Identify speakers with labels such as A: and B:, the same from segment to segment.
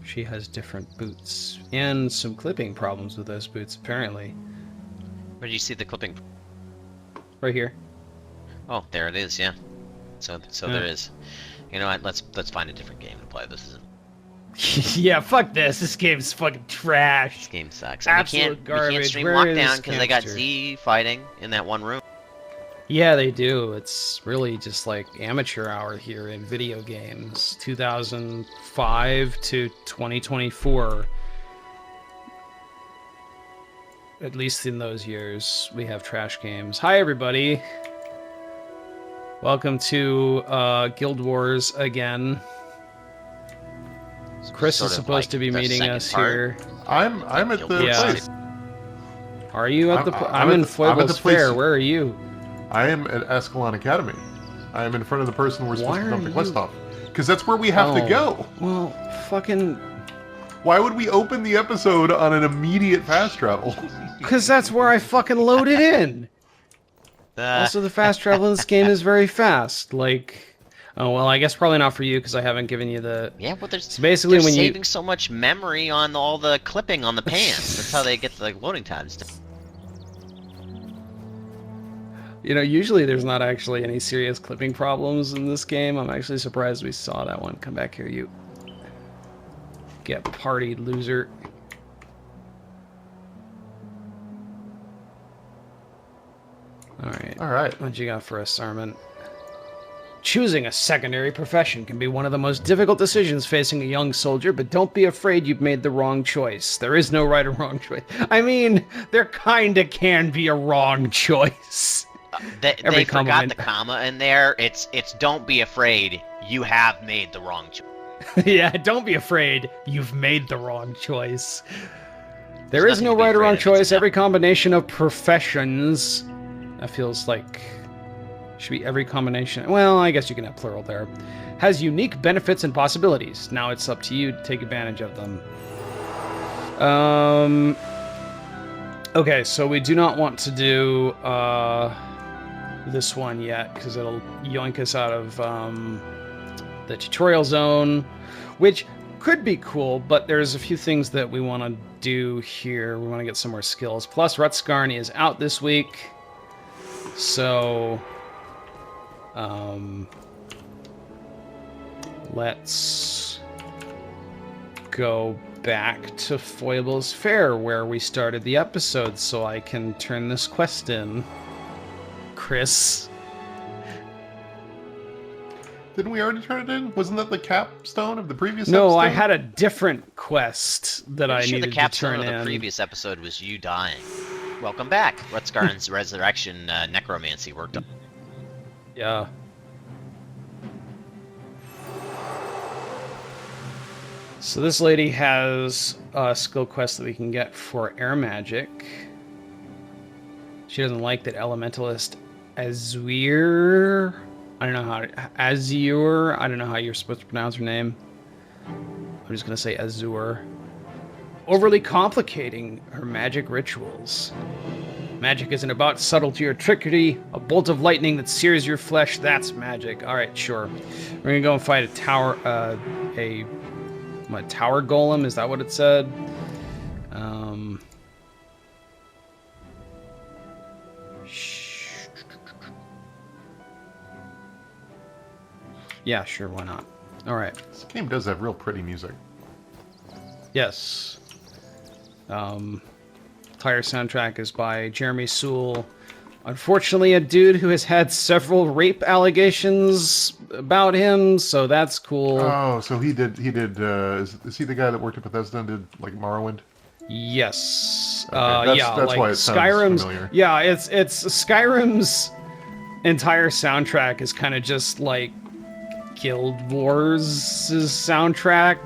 A: She has different boots. And some clipping problems with those boots, apparently.
B: Where do you see the clipping?
A: Right here.
B: Oh, there it is, yeah. So
A: Yeah.
B: there is. You know what, let's find a different game to play. This isn't...
A: Yeah, fuck this. This game's fucking trash.
B: This game sucks.
A: Absolute
B: We
A: garbage.
B: can't stream
A: Where
B: Lockdown
A: is
B: because they got
A: Campster?
B: Z fighting in that one room.
A: Yeah, they do. It's really just like amateur hour here in video games. 2005 to 2024. At least in those years, we have trash games. Hi, everybody. Welcome to Guild Wars again. Chris is supposed to be meeting us here.
C: I'm at the place.
A: Are you at the? I'm in Fuegos Fair. Where are you?
C: I am at Ascalon Academy. I am in front of the person we're supposed to dump the quest off. Because that's where we have to go.
A: Well, fucking.
C: Why would we open the episode on an immediate fast travel?
A: Because that's where I fucking loaded in. Also, the fast travel in this game is very fast. Like, oh well, I guess probably not for you because I haven't given you the.
B: Yeah, well, there's
A: so basically when
B: saving so much memory on all the clipping on the pants. That's how they get the loading times.
A: You know, usually there's not actually any serious clipping problems in this game. I'm actually surprised we saw that one. Come back here, you. Get partied, loser. Alright.
C: Alright.
A: What you got for us, Sarman? Choosing a secondary profession can be one of the most difficult decisions facing a young soldier, but don't be afraid you've made the wrong choice. There is no right or wrong choice. I mean, there kinda can be a wrong choice.
B: They forgot the comma in there. It's don't be afraid, you have made the wrong choice.
A: Yeah, don't be afraid, you've made the wrong choice. There is no right or wrong choice. Every combination of professions... That feels like... Should be every combination... Well, I guess you can have plural there. Has unique benefits and possibilities. Now it's up to you to take advantage of them. Okay, so we do not want to do this one yet, because it'll yoink us out of the tutorial zone, which could be cool, but there's a few things that we want to do here. We want to get some more skills. Plus, Rutskarn is out this week, so let's go back to Foibles Fair, where we started the episode, so I can turn this quest in. Chris.
C: Didn't we already turn it in? Wasn't that the capstone of the previous episode?
A: No, I had a different quest that I needed to turn in.
B: The capstone of the previous episode was you dying. Welcome back. Rutskarn's resurrection necromancy worked on.
A: Yeah. So this lady has a skill quest that we can get for air magic. She doesn't like that Elementalist Azure. I don't know how Azure. I don't know how you're supposed to pronounce her name. I'm just gonna say Azure. Overly complicating her magic rituals. Magic isn't about subtlety or trickery. A bolt of lightning that sears your flesh, that's magic. Alright, sure. We're gonna go and fight a tower, a tower golem, is that what it said? Yeah, sure, why not? Alright.
C: This game does have real pretty music.
A: Yes. Entire soundtrack is by Jeremy Sewell. Unfortunately, a dude who has had several rape allegations about him, so that's cool.
C: Oh, so he did, is he the guy that worked at Bethesda and did, like, Morrowind?
A: Yes.
C: Okay,
A: yeah,
C: that's
A: like
C: why it sounds
A: Skyrim's,
C: familiar.
A: yeah, it's Skyrim's entire soundtrack is kind of just like Guild Wars' soundtrack.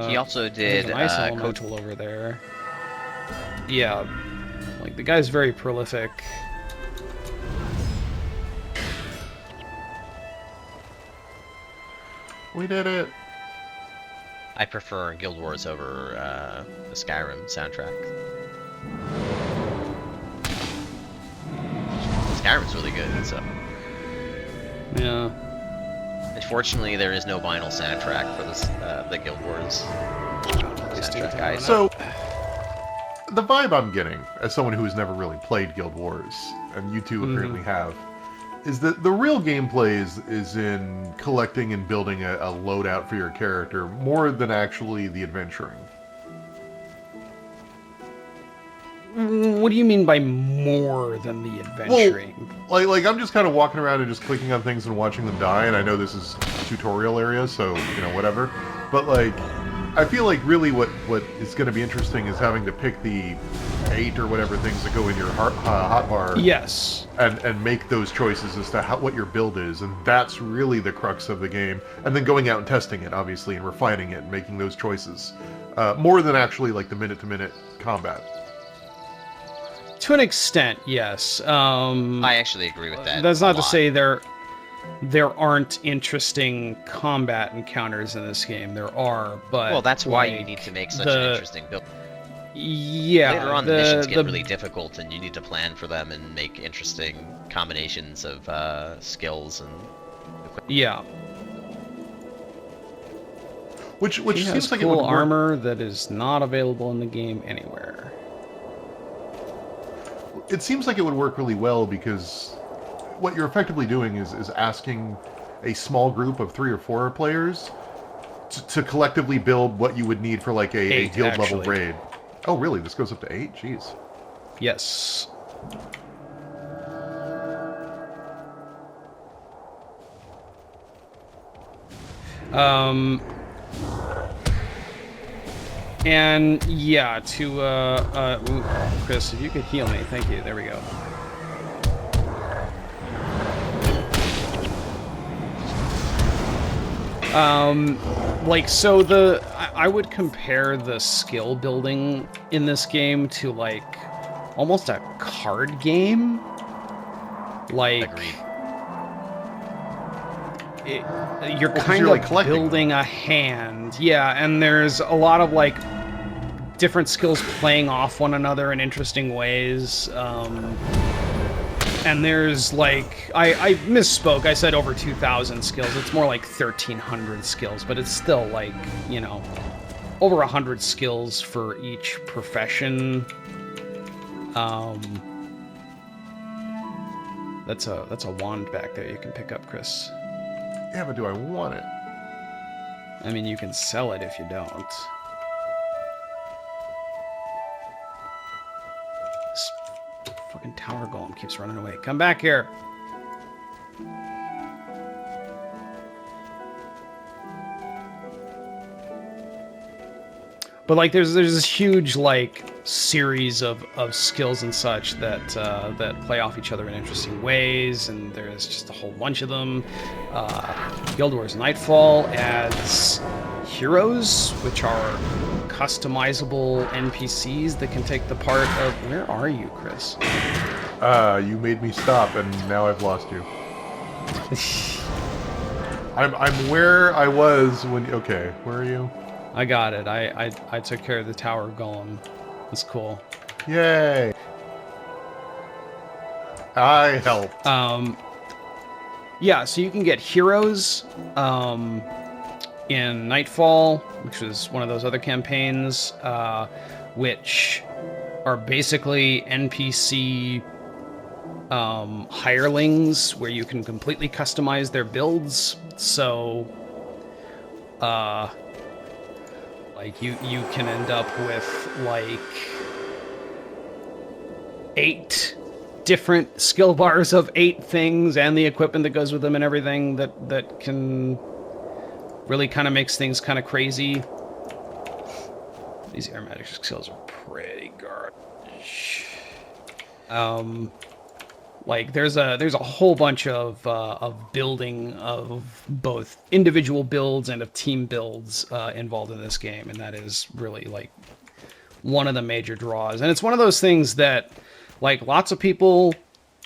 B: He also did
A: an ice elemental over there. Yeah, like the guy's very prolific.
C: We did it.
B: I prefer Guild Wars over the Skyrim soundtrack. Skyrim's really good, so.
A: Yeah.
B: Unfortunately, there is no vinyl soundtrack for this, the Guild Wars soundtrack, guys.
C: So, the vibe I'm getting, as someone who has never really played Guild Wars, and you two apparently have, is that the real gameplay is in collecting and building a loadout for your character, more than actually the adventuring.
A: What do you mean by more than the adventuring?
C: Well, like I'm just kind of walking around and just clicking on things and watching them die, and I know this is a tutorial area, so, you know, whatever. But, like, I feel like really what is going to be interesting is having to pick the 8 or whatever things that go in your hotbar.
A: Yes.
C: And make those choices as to what your build is, and that's really the crux of the game. And then going out and testing it, obviously, and refining it, and making those choices. More than actually, like, the minute-to-minute combat.
A: To an extent, yes.
B: I actually agree with that.
A: That's not to say there aren't interesting combat encounters in this game. There are, but
B: well, that's why you need to make such an interesting build.
A: Yeah.
B: Later on, the missions get really difficult, and you need to plan for them and make interesting combinations of skills and equipment.
A: Yeah.
C: Which seems like
A: cool
C: it would work.
A: Armor that is not available in the game anywhere.
C: It seems like it would work really well because what you're effectively doing is asking a small group of 3 or 4 players to collectively build what you would need for like a guild level raid. Oh, really? This goes up to 8? Jeez.
A: Yes. And yeah, ooh, Chris, if you could heal me, thank you. There we go. Like, so I would compare the skill building in this game to like almost a card game. Like, you're kind of like building a hand. Yeah, and there's a lot of like different skills playing off one another in interesting ways. And there's like, I misspoke, I said over 2,000 skills. It's more like 1,300 skills, but it's still like, you know, over 100 skills for each profession. That's a wand back there you can pick up, Chris.
C: Yeah, but do I want it?
A: I mean, you can sell it if you don't. This fucking tower golem keeps running away. Come back here. But like, there's this huge like series of skills and such that that play off each other in interesting ways, and there's just a whole bunch of them. Guild Wars Nightfall adds heroes, which are customizable NPCs that can take the part of. Where are you, Chris?
C: You made me stop, and now I've lost you. I'm where I was when. Okay, where are you?
A: I got it. I took care of the tower golem. That's cool.
C: Yay! I helped.
A: Yeah, so you can get heroes in Nightfall, which was one of those other campaigns, which are basically NPC hirelings where you can completely customize their builds. So, like, you can end up with, like, 8 different skill bars of 8 things and the equipment that goes with them and everything that can really kind of makes things kind of crazy. These aromatic skills are pretty garbage. Like, there's a whole bunch of building of both individual builds and of team builds involved in this game, and that is really like one of the major draws. And it's one of those things that, like, lots of people,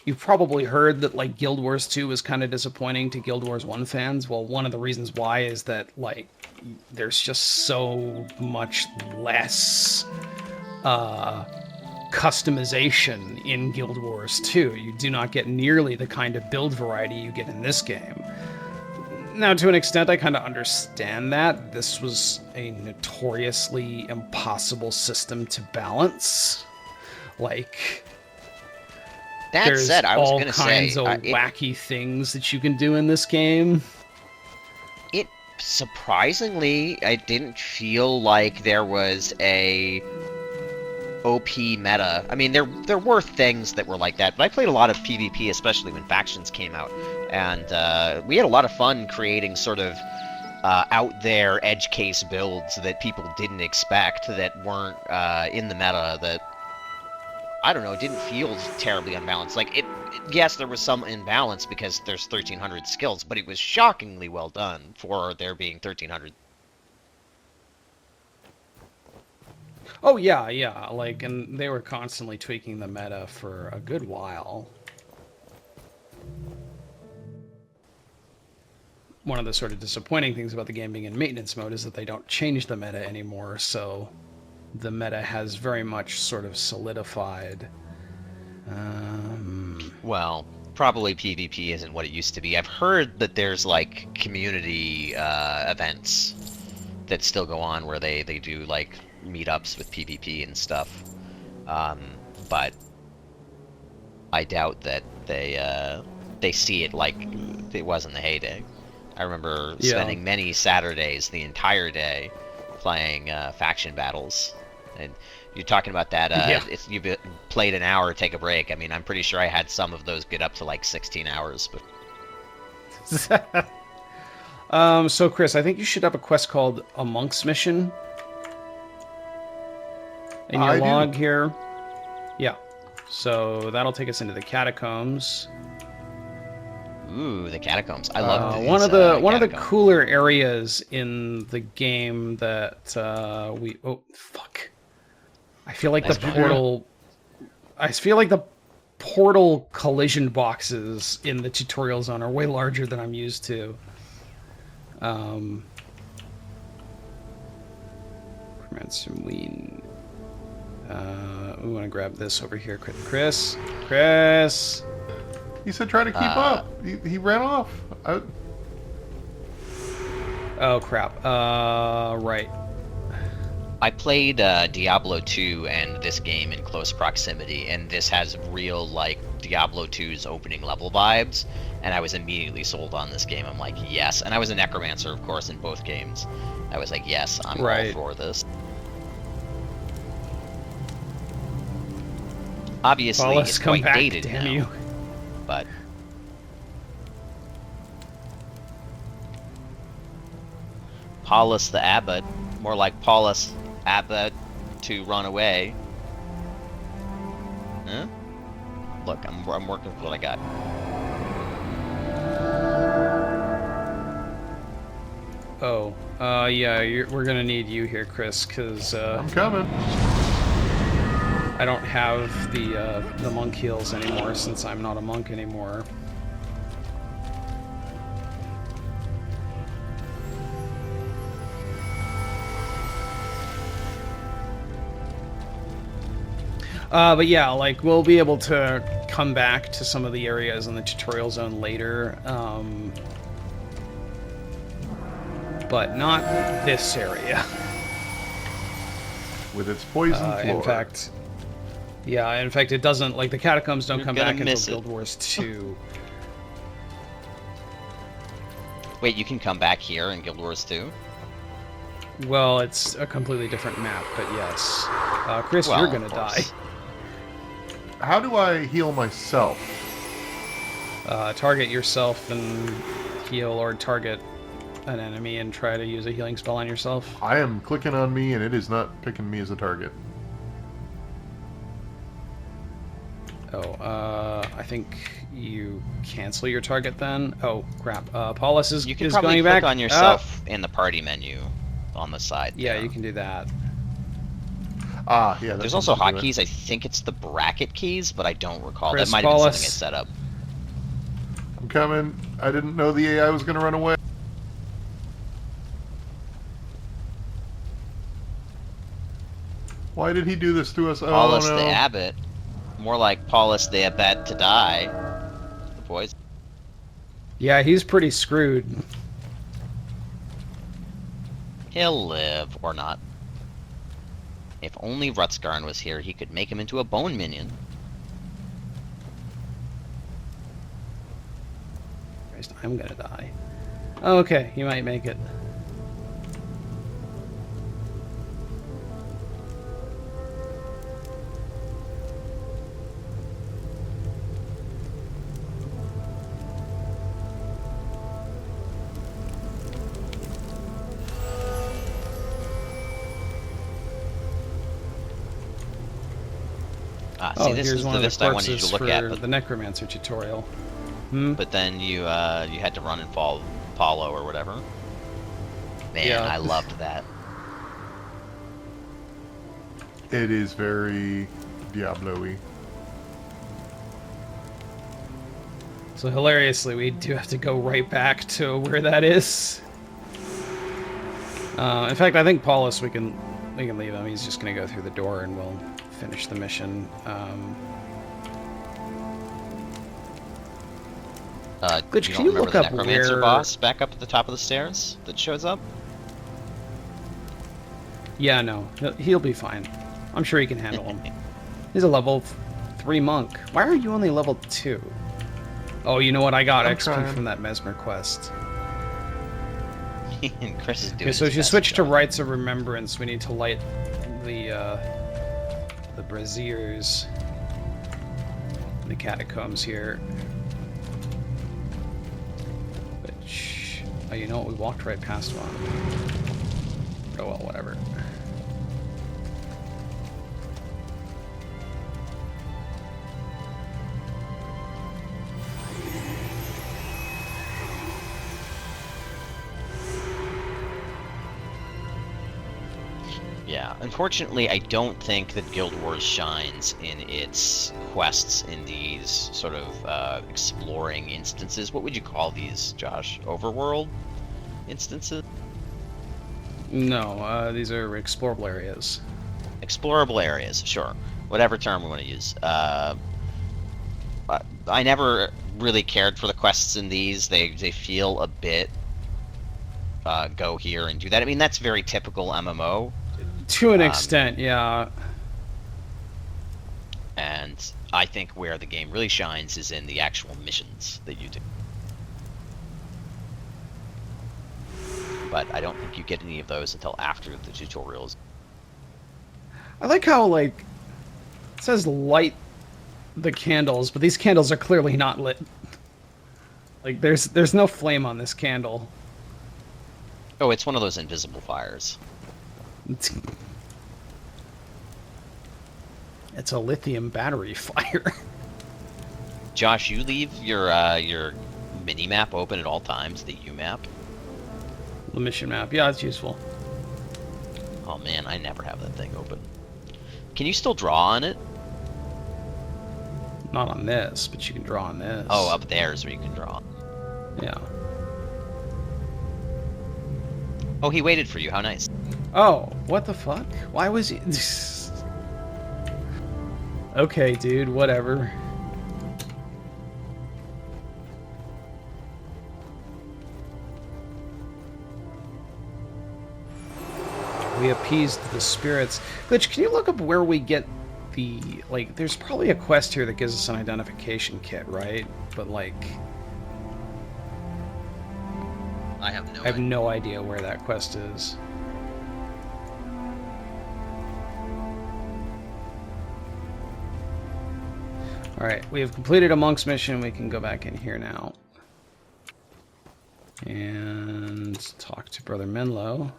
A: you've probably heard that like Guild Wars 2 was kind of disappointing to Guild Wars 1 fans. Well, one of the reasons why is that like there's just so much less customization in Guild Wars 2. You do not get nearly the kind of build variety you get in this game. Now, to an extent, I kind of understand that. This was a notoriously impossible system to balance. Like,
B: That
A: there's
B: said, I was
A: all
B: going to
A: kinds
B: say...
A: of wacky things that you can do in this game.
B: It surprisingly, I didn't feel like there was a OP meta. I mean, there were things that were like that, but I played a lot of PvP, especially when factions came out, and we had a lot of fun creating sort of out there edge case builds that people didn't expect, that weren't in the meta, that I don't know, it didn't feel terribly unbalanced. Like, yes, there was some imbalance because there's 1,300 skills, but it was shockingly well done for there being 1,300.
A: Oh, yeah, yeah. Like, and they were constantly tweaking the meta for a good while. One of the sort of disappointing things about the game being in maintenance mode is that they don't change the meta anymore, so the meta has very much sort of solidified.
B: Well, probably PvP isn't what it used to be. I've heard that there's, like, community events that still go on where they do, like, meetups with PvP and stuff. But I doubt that they see it like it was in the heyday. I remember spending many Saturdays, the entire day, playing faction battles. And you're talking about that, if you've played an hour, take a break. I mean, I'm pretty sure I had some of those get up to like 16 hours. But
A: So, Chris, I think you should have a quest called a Monk's Mission in your log here. Yeah. So that'll take us into the Catacombs.
B: Ooh, the Catacombs. I love these,
A: one of the cooler areas in the game that oh fuck. I feel like the portal collision boxes in the tutorial zone are way larger than I'm used to. We want to grab this over here, Chris.
C: He said try to keep up. He ran off.
A: Oh crap. Right.
B: I played Diablo 2 and this game in close proximity, and this has real, like, Diablo 2's opening level vibes, and I was immediately sold on this game. I'm like, yes. And I was a necromancer, of course, in both games. I was like, yes, I'm all for this. Obviously, it's quite dated now, but... Paulus the Abbot, more like Paulus Abbot to run away. Huh? Look, I'm working with what I got.
A: Oh, yeah, we're gonna need you here, Chris, because
C: I'm coming.
A: I don't have the monk heals anymore since I'm not a monk anymore. But yeah, like, we'll be able to come back to some of the areas in the tutorial zone later, but not this area.
C: With its poison floor.
A: In fact, it doesn't, like, the Catacombs don't come back until Guild Wars 2.
B: Wait, you can come back here in Guild Wars 2?
A: Well, it's a completely different map, but yes. Chris, you're gonna die.
C: How do I heal myself?
A: Target yourself and heal, or target an enemy and try to use a healing spell on yourself.
C: I am clicking on me and it is not picking me as a target.
A: Oh, I think you cancel your target then. Oh, crap. Paulus is
B: You can
A: is
B: probably
A: going
B: click
A: back.
B: on yourself in the party menu on the side.
A: Yeah,
B: there.
A: you can do that.
C: Yeah.
B: There's also hotkeys. I think it's the bracket keys, but I don't recall.
A: Chris,
B: that might have been
A: Paulus.
B: something I set up.
C: I'm coming. I didn't know the AI was going to run away. Why did he do this to us?
B: Paulus
C: oh, no.
B: the Abbot. More like Paulus the Abbot to die. The poison.
A: Yeah, he's pretty screwed.
B: He'll live, or not. If only Rutsgarn was here, he could make him into a bone minion.
A: Christ, I'm gonna die. Oh, okay, you might make it.
B: See, this
A: here's
B: is
A: one
B: the
A: of the
B: vista I wanted you
A: corpses
B: to look
A: for
B: at, but
A: the Necromancer tutorial. Hmm?
B: But then you had to run and follow Paulo or whatever. Man,
A: Yeah.
B: I loved that.
C: It is very Diablo-y.
A: So hilariously, we do have to go right back to where that is. In fact, I think Paulus, we can leave him. He's just gonna go through the door, and we'll finish the mission. Glitch,
B: you
A: can
B: don't
A: you
B: remember
A: look
B: the
A: up
B: Necromancer
A: where-
B: boss back up at the top of the stairs that shows up?
A: Yeah, no, he'll be fine. I'm sure he can handle him. He's a level 3 monk. Why are you only level 2? Oh, you know what? I got
C: I'm
A: XP
C: trying.
A: from that Mesmer quest.
B: And Chris is doing
A: Okay, so
B: his
A: if you
B: best
A: switch to
B: job.
A: Rites of Remembrance, we need to light the braziers in the catacombs here. Which, oh, you know what? We walked right past one. Oh well, whatever.
B: Yeah, unfortunately, I don't think that Guild Wars shines in its quests in these sort of exploring instances. What would you call these, Josh? Overworld instances?
A: No, these are explorable areas.
B: Explorable areas, sure. Whatever term we want to use. I never really cared for the quests in these. They feel a bit go here and do that. I mean, that's very typical MMO.
A: To an extent, yeah.
B: And I think where the game really shines is in the actual missions that you do. But I don't think you get any of those until after the tutorials.
A: I like how, like, it says light the candles, but these candles are clearly not lit. Like, there's no flame on this candle.
B: Oh, it's one of those invisible fires.
A: It's a lithium battery fire.
B: Josh, you leave your mini-map open at all times, the U-map?
A: The mission map. Yeah, it's useful.
B: Oh man, I never have that thing open. Can you still draw on it?
A: Not on this, but you can draw on this.
B: Oh, up there is where you can draw.
A: Yeah.
B: Oh, he waited for you. How nice.
A: Oh, what the fuck? Why was he... Okay, dude, whatever. We appeased the spirits. Glitch, can you look up where we get the... Like, there's probably a quest here that gives us an identification kit, right? But, like...
B: I have no
A: I have no idea where that quest is. Alright, we have completed a monk's mission. We can go back in here now. And talk to Brother Menlo.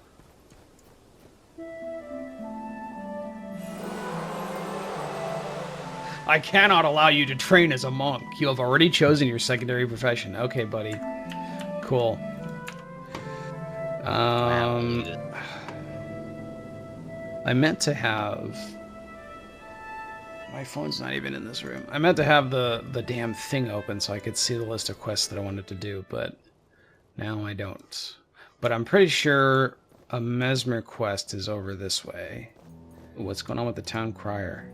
A: I cannot allow you to train as a monk. You have already chosen your secondary profession. Okay, buddy. Cool. I meant to have... My phone's not even in this room. I meant to have the damn thing open so I could see the list of quests that I wanted to do, but now I don't. But I'm pretty sure a Mesmer quest is over this way. What's going on with the town crier?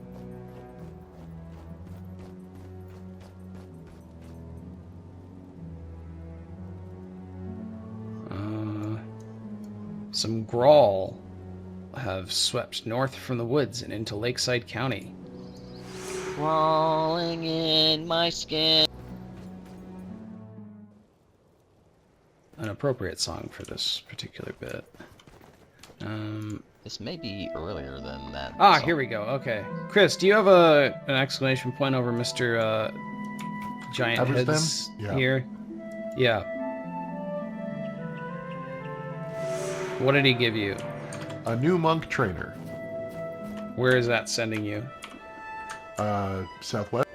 A: Some Grawl have swept north from the woods and into Lakeside County.
B: Crawling in my skin.
A: An appropriate song for this particular bit.
B: This may be earlier than that.
A: Ah, here we go. Okay. Chris, do you have an exclamation point over Mr. Giant
C: Everstem?
A: Heads
C: Yeah.
A: here? Yeah. What did he give you?
C: A new monk trainer.
A: Where is that sending you?
C: Southwest.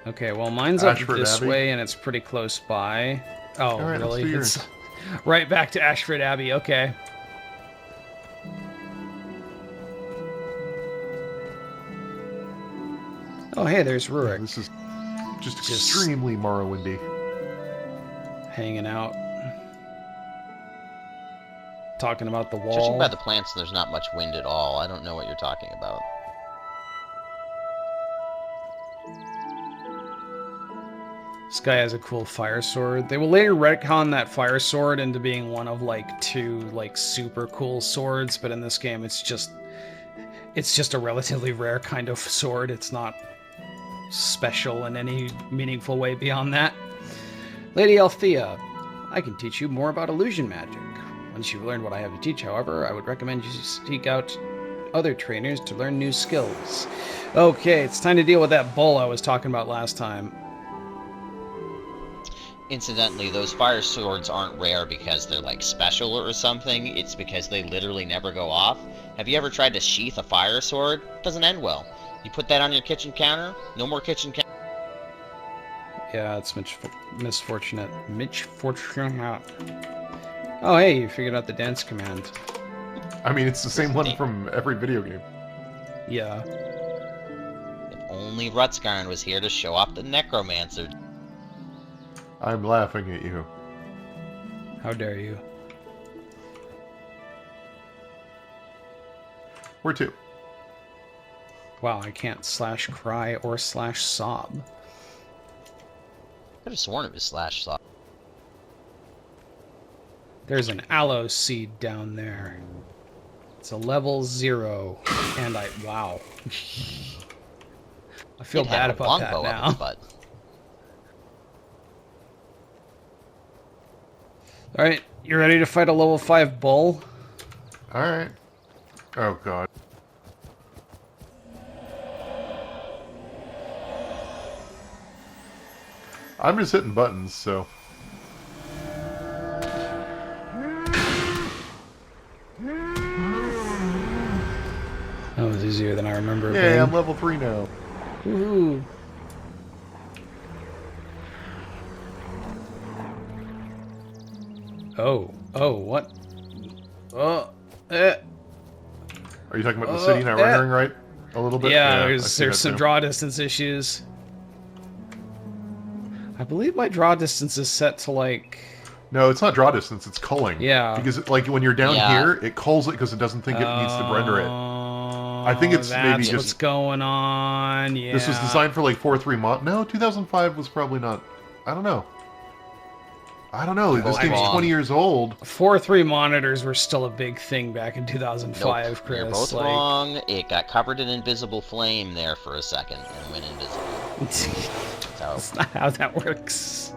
A: Okay, well, mine's up
C: Ashford
A: this
C: Abbey.
A: way, and it's pretty close by. Oh,
C: All right, let's
A: really?
C: do yours.
A: It's right back to Ashford Abbey. Okay. Oh, hey, there's
C: Yeah,
A: Rurik
C: this is just extremely Morrowindy.
A: hanging out, talking about the
B: Judging
A: wall.
B: by the plants, there's not much wind at all. I don't know what you're talking about.
A: This guy has a cool fire sword. They will later retcon that fire sword into being one of like two like super cool swords, but in this game it's just a relatively rare kind of sword. It's not special in any meaningful way beyond that. Lady Althea, I can teach you more about illusion magic. Once you've learned what I have to teach, however, I would recommend you seek out other trainers to learn new skills. Okay, it's time to deal with that bull I was talking about last time.
B: Incidentally, those fire swords aren't rare because they're like special or something. It's because they literally never go off. Have you ever tried to sheath a fire sword? Doesn't end well. You put that on your kitchen counter, no more kitchen counter.
A: Yeah, it's misfortunate. Misfortunate. Oh, hey, you figured out the dance command.
C: I mean, it's the same one from every video game.
A: Yeah.
B: If only Rutskarn was here to show off the necromancer.
C: I'm laughing at you.
A: How dare you?
C: Where to?
A: Wow, I can't slash cry or slash sob.
B: Could have sworn it was slash saw.
A: There's an aloe seed down there. It's a level 0, and wow. I feel
B: It
A: bad
B: had a
A: about that
B: longbow up
A: now.
B: its butt.
A: Alright, you ready to fight a level 5 bull?
C: Alright. Oh, God. I'm just hitting buttons, so...
A: That was easier than I remember. it
C: Yeah,
A: being.
C: I'm level 3 now.
A: Woohoo. Oh, what?
C: Are you talking about the city not rendering right? A little bit?
A: Yeah,
C: I
A: there's
C: see that
A: some
C: too.
A: draw distance issues. I believe my draw distance is set to like...
C: No, it's not draw distance, it's culling.
A: Yeah.
C: Because, like, when you're down
B: Yeah.
C: here, it culls it because it doesn't think it needs to render it. I think it's maybe
A: that's
C: just...
A: what's going on, yeah.
C: This was designed for, like, 4.3 mod... No, 2005 was probably not... I don't know. This
B: I'm
C: game's
B: wrong.
C: 20 years old.
A: 4.3 monitors were still a big thing back in 2005,
B: Nope,
A: Chris.
B: you're both
A: like...
B: wrong. It got covered in invisible flame there for a second and went invisible. So,
A: That's not how that works.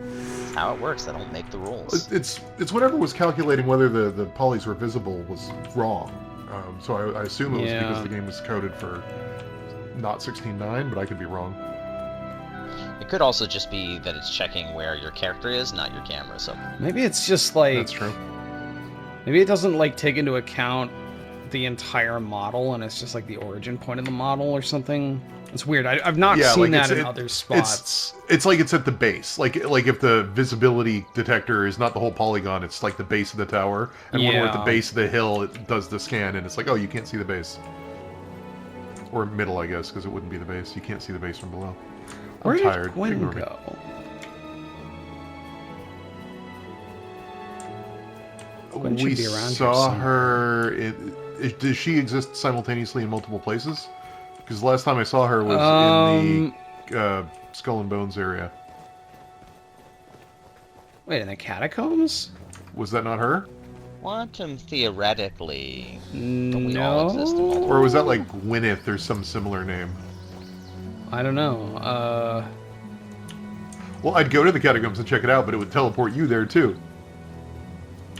B: that's how it works. They don't make the rules.
C: It's whatever was calculating whether the polys were visible was wrong. So I assume it was
A: Yeah.
C: because the game was coded for not 16.9, but I could be wrong.
B: It could also just be that it's checking where your character is, not your camera. So
A: Maybe it's just like...
C: That's true.
A: Maybe it doesn't like take into account the entire model, and it's just like the origin point of the model or something. It's weird. I've not seen that in other spots.
C: It's like it's at the base. Like if the visibility detector is not the whole polygon, it's like the base of the tower. And when we're at the
A: Yeah.
C: base of the hill, it does the scan, and it's like, oh, you can't see the base. Or middle, I guess, because it wouldn't be the base. You can't see the base from below.
A: Where
C: I'm
A: did
C: tired.
A: Gwen
C: Ignore me.
A: go? Gwen should
C: We
A: be around here
C: saw
A: somewhere.
C: her. Does she exist simultaneously in multiple places? Because the last time I saw her was in the Skull and Bones area.
A: Wait, in the Catacombs?
C: Was that not her?
B: Quantum theoretically, don't we all exist in
A: No,
B: multiple?
C: Or was that like Gwyneth or some similar name?
A: I don't know.
C: Well, I'd go to the Catacombs and check it out, but it would teleport you there too.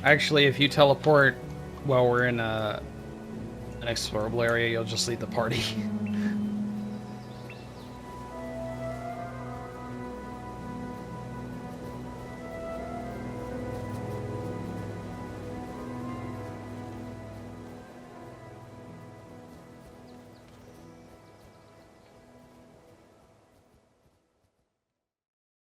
A: Actually, if you teleport while we're in an explorable area, you'll just leave the party.